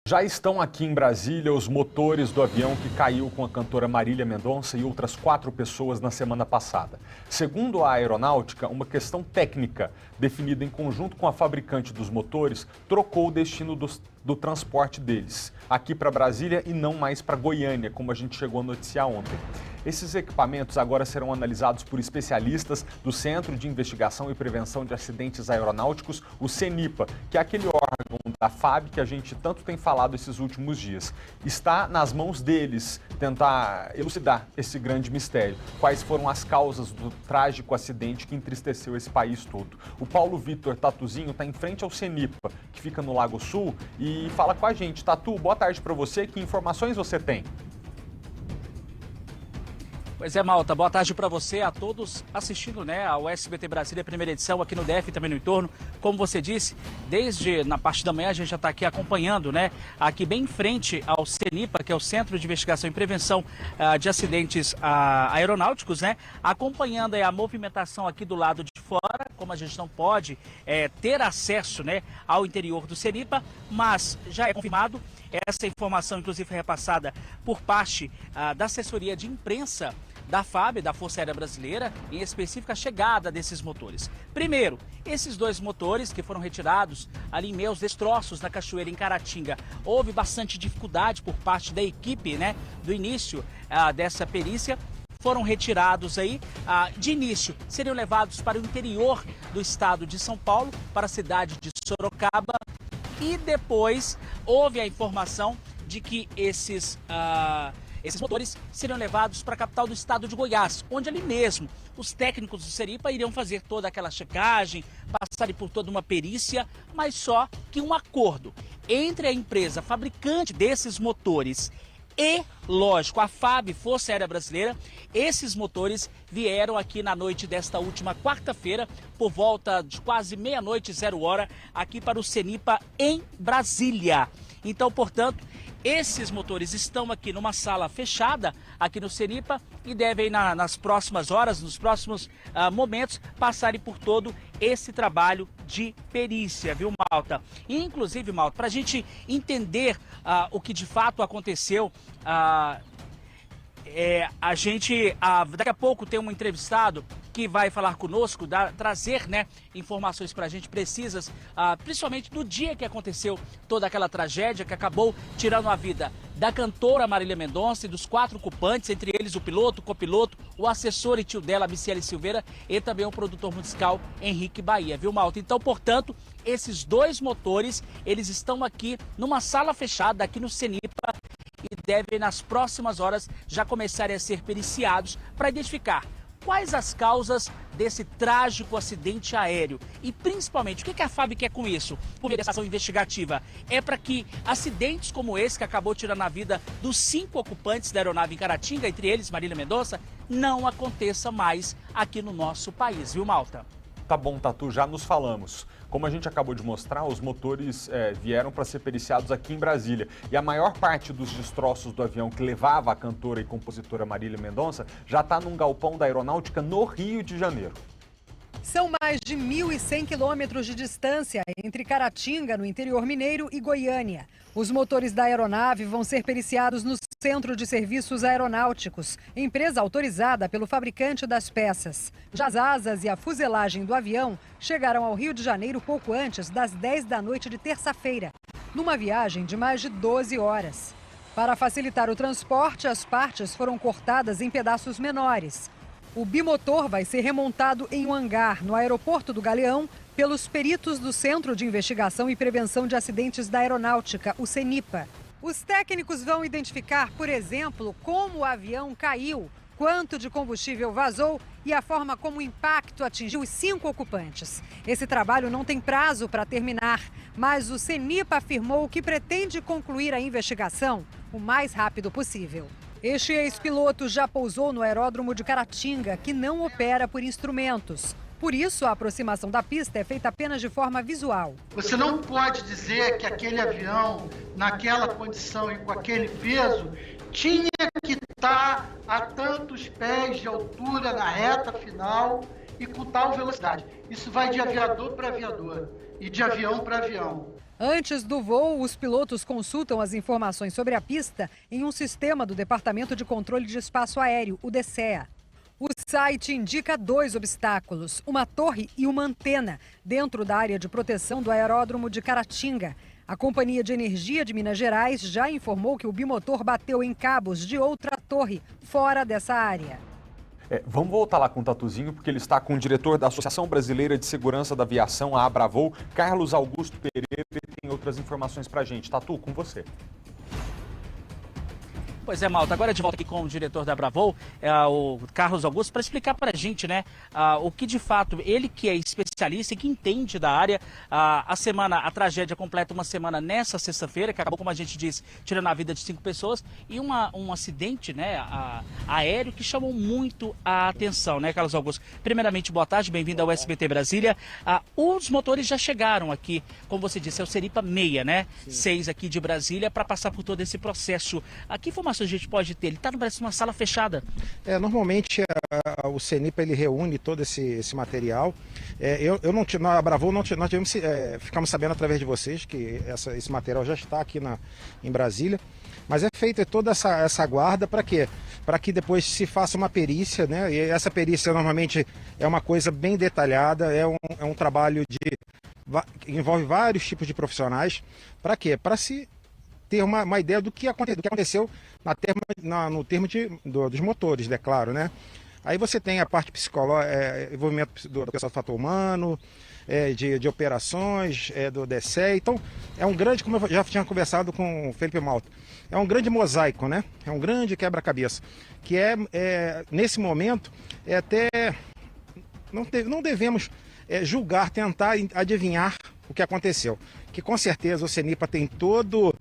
Já estão aqui em Brasília os motores do avião que caiu com a cantora Marília Mendonça e outras 4 pessoas na semana passada. Segundo a aeronáutica, uma questão técnica definida em conjunto com a fabricante dos motores trocou o destino do transporte deles, aqui para Brasília e não mais para Goiânia, como a gente chegou a noticiar ontem. Esses equipamentos agora serão analisados por especialistas do Centro de Investigação e Prevenção de Acidentes Aeronáuticos, o CENIPA, que é aquele órgão da FAB que a gente tanto tem falado esses últimos dias. Está nas mãos deles tentar elucidar esse grande mistério. Quais foram as causas do trágico acidente que entristeceu esse país todo? O Paulo Vitor Tatuzinho está em frente ao CENIPA, que fica no Lago Sul, e fala com a gente. Tatu, boa tarde para você. Que informações você tem? Pois é, Malta, boa tarde para você, a todos assistindo, ao SBT Brasília, primeira edição aqui no DF e também no entorno. Como você disse, desde na parte da manhã a gente já está aqui acompanhando, aqui bem em frente ao CENIPA, que é o Centro de Investigação e Prevenção de Acidentes Aeronáuticos, acompanhando a movimentação aqui do lado de fora, como a gente não pode ter acesso, ao interior do CENIPA, mas já é confirmado. Essa informação, inclusive, foi repassada por parte da assessoria de imprensa da FAB, da Força Aérea Brasileira, em específico a chegada desses motores. Primeiro, esses 2 motores que foram retirados ali em meio aos destroços na cachoeira em Caratinga. Houve bastante dificuldade por parte da equipe, do início dessa perícia. Foram retirados aí, de início, seriam levados para o interior do estado de São Paulo, para a cidade de Sorocaba. E depois houve a informação de que esses motores seriam levados para a capital do estado de Goiás, onde ali mesmo os técnicos do CENIPA iriam fazer toda aquela checagem, passarem por toda uma perícia, mas só que um acordo entre a empresa fabricante desses motores e, lógico, a FAB, Força Aérea Brasileira, esses motores vieram aqui na noite desta última quarta-feira, por volta de quase meia-noite, 0h, aqui para o CENIPA em Brasília. Então, portanto, esses motores estão aqui numa sala fechada, aqui no CENIPA, e devem nas próximas horas, nos próximos momentos, passarem por todo esse trabalho de perícia, viu, Malta? E, inclusive, Malta, para a gente entender o que de fato aconteceu, a gente daqui a pouco tem um entrevistado que vai falar conosco, trazer informações para a gente precisas, principalmente do dia que aconteceu toda aquela tragédia que acabou tirando a vida da cantora Marília Mendonça e dos 4 ocupantes, entre eles o piloto, o copiloto, o assessor e tio dela, Miciele Silveira, e também o produtor musical Henrique Bahia, viu, Malta? Então, portanto, esses 2 motores, eles estão aqui numa sala fechada, aqui no CENIPA, e devem, nas próximas horas, já começarem a ser periciados para identificar quais as causas desse trágico acidente aéreo e, principalmente, o que a FAB quer com isso? Por meio dessa ação investigativa, é para que acidentes como esse, que acabou tirando a vida dos 5 ocupantes da aeronave em Caratinga, entre eles Marília Mendonça, não aconteça mais aqui no nosso país, viu, Malta? Tá bom, Tatu, já nos falamos. Como a gente acabou de mostrar, os motores vieram para ser periciados aqui em Brasília. E a maior parte dos destroços do avião que levava a cantora e compositora Marília Mendonça já está num galpão da aeronáutica no Rio de Janeiro. São mais de 1.100 quilômetros de distância entre Caratinga, no interior mineiro, e Goiânia. Os motores da aeronave vão ser periciados no Centro de Serviços Aeronáuticos, empresa autorizada pelo fabricante das peças. Já as asas e a fuselagem do avião chegaram ao Rio de Janeiro pouco antes das 10 da noite de terça-feira, numa viagem de mais de 12 horas. Para facilitar o transporte, as partes foram cortadas em pedaços menores. O bimotor vai ser remontado em um hangar no aeroporto do Galeão pelos peritos do Centro de Investigação e Prevenção de Acidentes da Aeronáutica, o CENIPA. Os técnicos vão identificar, por exemplo, como o avião caiu, quanto de combustível vazou e a forma como o impacto atingiu os 5 ocupantes. Esse trabalho não tem prazo para terminar, mas o CENIPA afirmou que pretende concluir a investigação o mais rápido possível. Este ex-piloto já pousou no aeródromo de Caratinga, que não opera por instrumentos. Por isso, a aproximação da pista é feita apenas de forma visual. Você não pode dizer que aquele avião, naquela condição e com aquele peso, tinha que estar a tantos pés de altura na reta final e com tal velocidade. Isso vai de aviador para aviador e de avião para avião. Antes do voo, os pilotos consultam as informações sobre a pista em um sistema do Departamento de Controle de Espaço Aéreo, o DCEA. O site indica 2 obstáculos, uma torre e uma antena, dentro da área de proteção do aeródromo de Caratinga. A Companhia de Energia de Minas Gerais já informou que o bimotor bateu em cabos de outra torre, fora dessa área. Vamos voltar lá com o Tatuzinho, porque ele está com o diretor da Associação Brasileira de Segurança da Aviação, a Abravol, Carlos Augusto Pereira, e tem outras informações para a gente. Tatu, com você. Pois é, Malta, agora de volta aqui com o diretor da Abravol, o Carlos Augusto, para explicar para a gente, né, o que de fato, ele que é especialista e que entende da área, a tragédia completa uma semana nessa sexta-feira, que acabou, como a gente disse, tirando a vida de 5 pessoas, e um acidente, né, aéreo que chamou muito a atenção, né, Carlos Augusto? Primeiramente, boa tarde, bem-vindo ao SBT Brasília. Os motores já chegaram aqui, como você disse, é o Seripa 6, né, 6 aqui de Brasília, para passar por todo esse processo. Que informação a gente pode ter? Ele está numa sala fechada. Normalmente o CENIPA ele reúne todo esse material. A Abravol nós ficamos sabendo através de vocês que esse material já está aqui em Brasília. Mas é feita toda essa guarda para quê? Para que depois se faça uma perícia, né? E essa perícia normalmente é uma coisa bem detalhada, é um trabalho que envolve vários tipos de profissionais. Para quê? Para se ter uma ideia do que aconteceu no termo dos motores, é claro, né? Aí você tem a parte psicológica, envolvimento do pessoal do fator humano, de operações, do DCE. Então, é um grande, como eu já tinha conversado com o Felipe Malta, é um grande mosaico, né? É um grande quebra-cabeça, que nesse momento, até não devemos julgar, tentar adivinhar o que aconteceu. Que com certeza o CENIPA tem todo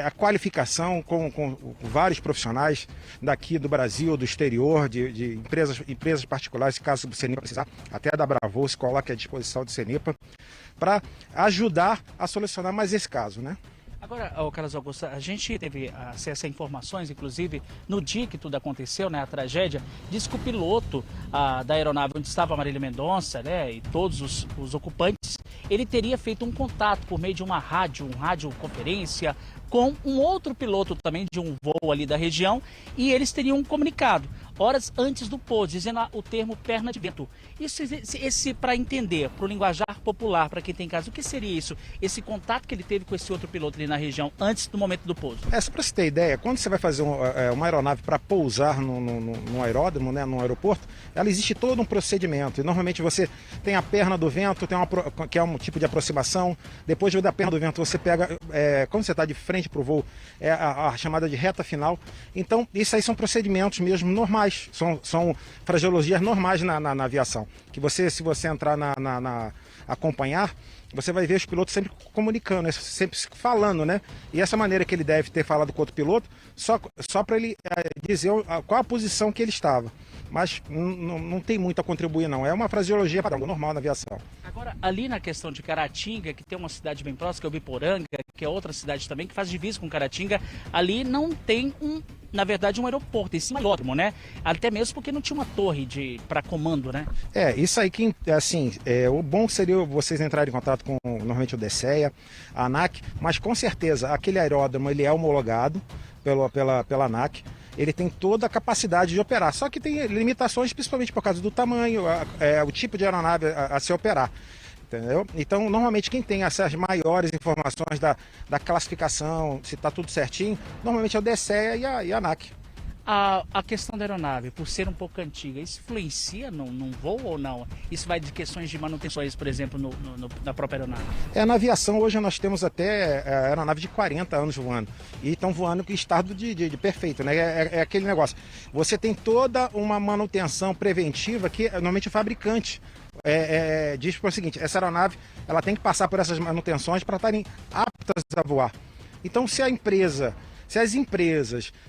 a qualificação com vários profissionais daqui do Brasil, do exterior, de empresas particulares, caso o CENIPA precisar, até da Abravol se coloque à disposição do CENIPA, para ajudar a solucionar mais esse caso, né? Agora, Carlos Augusto, a gente teve acesso a informações, inclusive, no dia que tudo aconteceu, né, a tragédia, diz que o piloto da aeronave onde estava a Marília Mendonça, né, e todos os ocupantes, ele teria feito um contato por meio de uma radioconferência com um outro piloto também de um voo ali da região, e eles teriam um comunicado horas antes do pouso, dizendo o termo perna de vento. Esse para entender, para o linguajar popular, para quem tem caso, o que seria isso? Esse contato que ele teve com esse outro piloto ali na região, antes do momento do pouso? Só para você ter ideia, quando você vai fazer uma aeronave para pousar no aeródromo, né, no aeroporto, ela existe todo um procedimento. E normalmente você tem a perna do vento, que é um tipo de aproximação. Depois da perna do vento, você pega, quando você está de frente para o voo, a chamada de reta final. Então, isso aí são procedimentos mesmo normais. São fraseologias normais na aviação. Que se você entrar acompanhar, você vai ver os pilotos sempre comunicando, sempre falando, né? E essa maneira que ele deve ter falado com outro piloto, só para ele dizer qual a posição que ele estava. Mas não tem muito a contribuir, não. É uma fraseologia normal na aviação. Agora, ali na questão de Caratinga, que tem uma cidade bem próxima, que é o Biporanga, que é outra cidade também, que faz divisa com Caratinga, ali não tem na verdade, um aeroporto, esse aeródromo, né? Até mesmo porque não tinha uma torre para comando, né? Isso aí que, assim, o bom seria vocês entrarem em contato com, normalmente, o DCEA, a ANAC, mas com certeza, aquele aeródromo, ele é homologado pela ANAC, ele tem toda a capacidade de operar, só que tem limitações, principalmente por causa do tamanho, o tipo de aeronave a se operar. Entendeu? Então, normalmente, quem tem essas maiores informações da classificação, se está tudo certinho, normalmente é o DCEA e a ANAC. A questão da aeronave, por ser um pouco antiga, isso influencia num voo ou não? Isso vai de questões de manutenções, por exemplo, na própria aeronave? Na aviação, hoje nós temos até aeronave de 40 anos voando. E estão voando em estado de perfeito, né? É aquele negócio. Você tem toda uma manutenção preventiva que, normalmente, o fabricante diz o seguinte: essa aeronave ela tem que passar por essas manutenções para estarem aptas a voar. Então, se as empresas,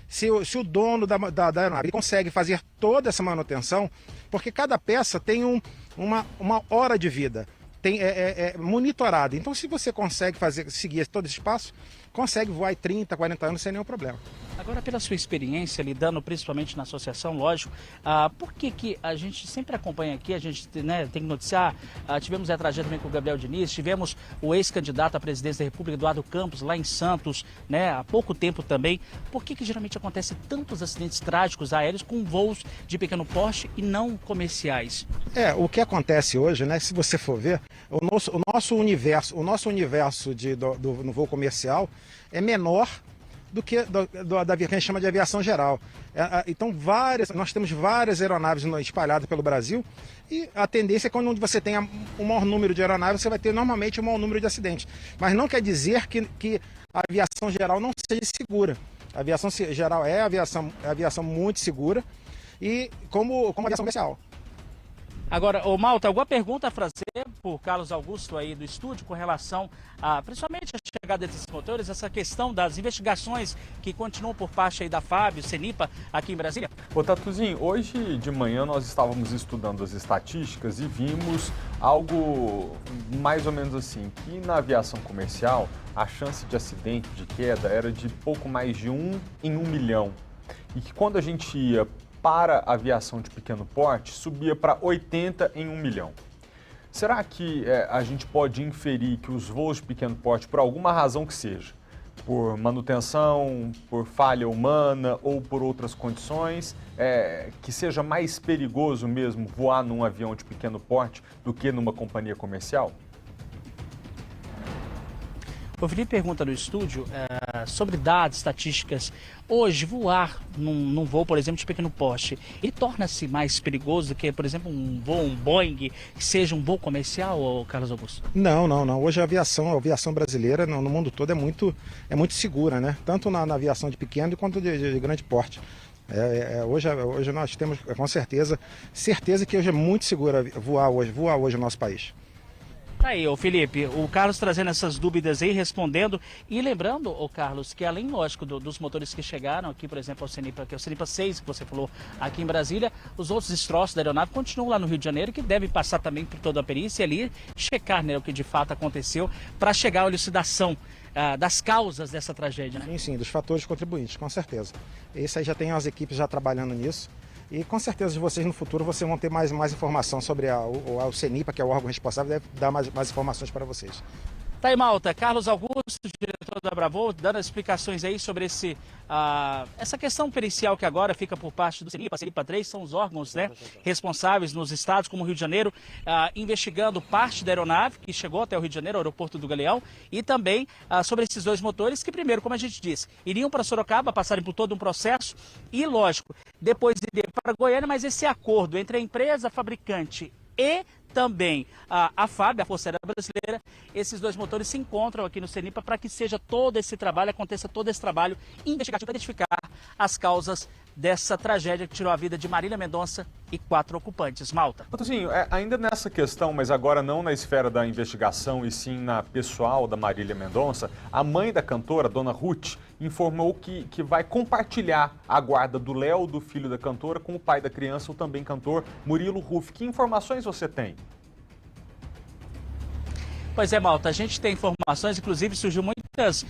se o dono da aeronave consegue fazer toda essa manutenção, porque cada peça tem uma hora de vida, é monitorada. Então, se você consegue seguir todo esse passo, consegue voar em 30, 40 anos sem nenhum problema. Agora, pela sua experiência, lidando principalmente na associação, lógico, por que a gente sempre acompanha aqui, a gente, né, tem que noticiar, tivemos a tragédia também com o Gabriel Diniz, tivemos o ex-candidato à presidência da República, Eduardo Campos, lá em Santos, né, há pouco tempo também. Por que geralmente acontece tantos acidentes trágicos aéreos com voos de pequeno porte e não comerciais? O que acontece hoje, né, se você for ver, o nosso universo no voo comercial é menor do que da que a gente chama de aviação geral. Então, nós temos várias aeronaves espalhadas pelo Brasil e a tendência é que quando você tenha um maior número de aeronaves, você vai ter normalmente um maior número de acidentes. Mas não quer dizer que a aviação geral não seja segura. A aviação geral é aviação muito segura e como aviação comercial. Agora, Malta, alguma pergunta a fazer por Carlos Augusto aí do estúdio com relação a, principalmente a chegada desses motores, essa questão das investigações que continuam por parte aí da FAB, CENIPA, aqui em Brasília? Ô Tatuzinho, hoje de manhã nós estávamos estudando as estatísticas e vimos algo mais ou menos assim, que na aviação comercial a chance de acidente, de queda, era de pouco mais de 1 em 1 milhão. E que quando a gente ia para a aviação de pequeno porte, subia para 80 em 1 milhão. Será que a gente pode inferir que os voos de pequeno porte, por alguma razão que seja, por manutenção, por falha humana ou por outras condições, que seja mais perigoso mesmo voar num avião de pequeno porte do que numa companhia comercial? O Felipe pergunta no estúdio sobre dados, estatísticas. Hoje, voar num voo, por exemplo, de pequeno porte, ele torna-se mais perigoso do que, por exemplo, um Boeing, que seja um voo comercial, ou Carlos Augusto? Não. Hoje a aviação brasileira no mundo todo é muito segura, né? Tanto na aviação de pequeno quanto de grande porte. Hoje nós temos com certeza que hoje é muito seguro voar hoje no nosso país. Tá aí, ô Felipe, o Carlos trazendo essas dúvidas aí, respondendo. E lembrando, ô Carlos, que além, lógico, dos motores que chegaram aqui, por exemplo, ao CENIPA, que é o CENIPA 6, que você falou aqui em Brasília, os outros destroços da aeronave continuam lá no Rio de Janeiro, que devem passar também por toda a perícia ali, checar, né, o que de fato aconteceu, para chegar à elucidação das causas dessa tragédia, né? Sim, dos fatores contribuintes, com certeza. Esse aí já tem as equipes já trabalhando nisso. E com certeza vocês no futuro vão ter mais informação sobre o CENIPA, que é o órgão responsável, deve dar mais informações para vocês. Tá aí, Malta. Carlos Augusto, diretor da Bravo, dando as explicações aí sobre essa questão pericial que agora fica por parte do CENIPA. CENIPA 3 são os órgãos, né, responsáveis nos estados como o Rio de Janeiro, investigando parte da aeronave que chegou até o Rio de Janeiro, o aeroporto do Galeão, e também sobre esses dois motores que primeiro, como a gente disse, iriam para Sorocaba, passarem por todo um processo e, lógico, depois iriam para Goiânia, mas esse acordo entre a empresa fabricante e também a FAB, a Força Aérea Brasileira, esses dois motores se encontram aqui no CENIPA para que seja todo esse trabalho, aconteça todo esse trabalho investigativo para identificar as causas dessa tragédia que tirou a vida de Marília Mendonça e 4 ocupantes. Malta. Patrocínio, ainda nessa questão, mas agora não na esfera da investigação e sim na pessoal da Marília Mendonça, a mãe da cantora, Dona Ruth, informou que vai compartilhar a guarda do Léo, do filho da cantora, com o pai da criança, o também cantor Murilo Huff. Que informações você tem? Pois é, Malta, a gente tem informações, inclusive surgiu muitas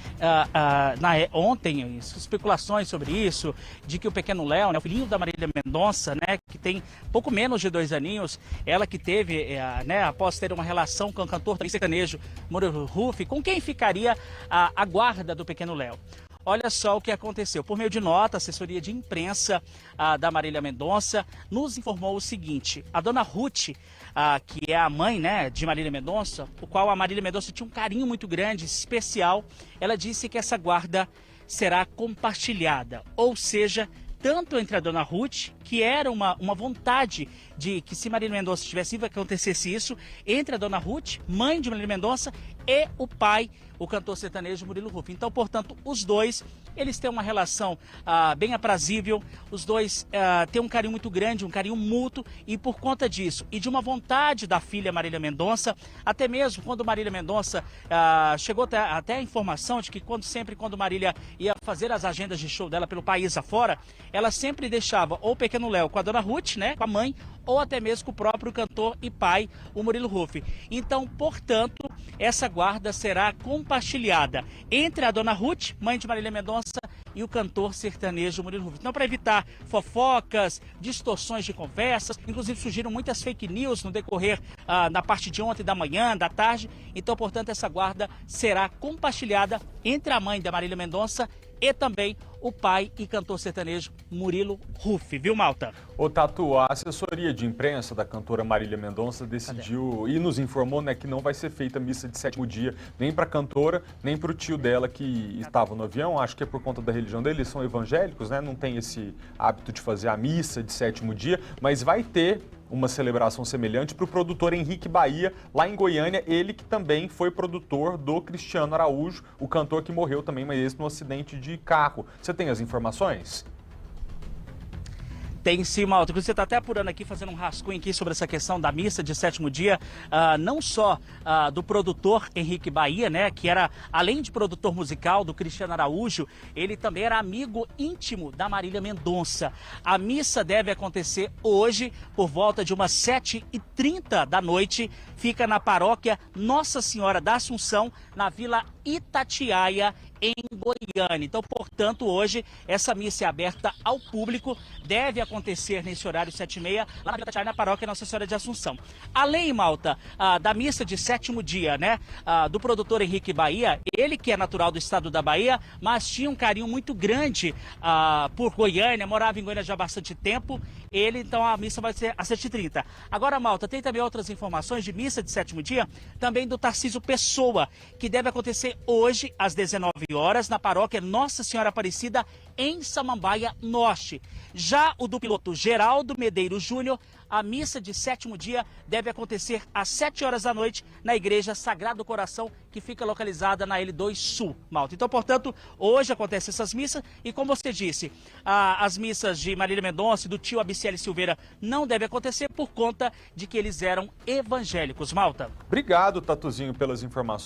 ontem especulações sobre isso, de que o pequeno Léo, né, o filhinho da Marília Mendonça, né, que tem pouco menos de 2 aninhos, ela que teve, após ter uma relação com o cantor sertanejo Murilo Huff, com quem ficaria a guarda do pequeno Léo. Olha só o que aconteceu. Por meio de nota, a assessoria de imprensa da Marília Mendonça nos informou o seguinte: a dona Ruth, que é a mãe, né, de Marília Mendonça, o qual a Marília Mendonça tinha um carinho muito grande, especial, ela disse que essa guarda será compartilhada, ou seja, tanto entre a dona Ruth, que era uma vontade de que se Marília Mendonça tivesse viva, que acontecesse isso, entre a dona Ruth, mãe de Marília Mendonça, e o pai, o cantor sertanejo Murilo Huff. Então, portanto, os dois, eles têm uma relação bem aprazível, os dois têm um carinho muito grande, um carinho mútuo, e por conta disso, e de uma vontade da filha Marília Mendonça, até mesmo quando Marília Mendonça chegou até a informação de que quando Marília ia fazer as agendas de show dela pelo país afora, ela sempre deixava ou o pequeno Léo com a dona Ruth, né, com a mãe, ou até mesmo com o próprio cantor e pai, o Murilo Huff. Então, portanto, essa guarda será compartilhada entre a dona Ruth, mãe de Marília Mendonça, e o cantor sertanejo Murilo Ruff. Então, para evitar fofocas, distorções de conversas, inclusive surgiram muitas fake news no decorrer na parte de ontem, da manhã, da tarde. Então, portanto, essa guarda será compartilhada entre a mãe da Marília Mendonça e também o pai e cantor sertanejo Murilo Ruff, viu, Malta? Ô, Tatu, a assessoria de imprensa da cantora Marília Mendonça decidiu e nos informou, né, que não vai ser feita missa de sétimo dia nem para a cantora, nem para o tio dela que estava no avião. Acho que é por conta da religião deles, eles são evangélicos, né, não tem esse hábito de fazer a missa de sétimo dia, mas vai ter uma celebração semelhante para o produtor Henrique Bahia, lá em Goiânia, ele que também foi produtor do Cristiano Araújo, o cantor que morreu também, mas esse no acidente de carro. Você tem as informações? Tem sim, Malta. Você está até apurando aqui, fazendo um rascunho aqui sobre essa questão da missa de sétimo dia, não só do produtor Henrique Bahia, né, que era, além de produtor musical do Cristiano Araújo, ele também era amigo íntimo da Marília Mendonça. A missa deve acontecer hoje, por volta de umas 7h30 da noite, fica na paróquia Nossa Senhora da Assunção, na Vila Itatiaia, em Goiânia. Então, portanto, hoje essa missa é aberta ao público, deve acontecer nesse horário 7h30, lá na Vila Itatiaia, na paróquia Nossa Senhora de Assunção. Além, Malta, da missa de sétimo dia, né, do produtor Henrique Bahia, ele que é natural do estado da Bahia, mas tinha um carinho muito grande por Goiânia, morava em Goiânia já há bastante tempo, então a missa vai ser às 7h30. Agora, Malta, tem também outras informações de missa de sétimo dia, também do Tarcísio Pessoa, que deve acontecer hoje às 19h na paróquia Nossa Senhora Aparecida, em Samambaia Norte. Já o do piloto Geraldo Medeiros Júnior, a missa de sétimo dia deve acontecer às 7h da noite na Igreja Sagrado Coração, que fica localizada na L2 Sul, Malta. Então, portanto, hoje acontecem essas missas e, como você disse, as missas de Marília Mendonça e do tio Abiciele Silveira não devem acontecer por conta de que eles eram evangélicos, Malta. Obrigado, Tatuzinho, pelas informações.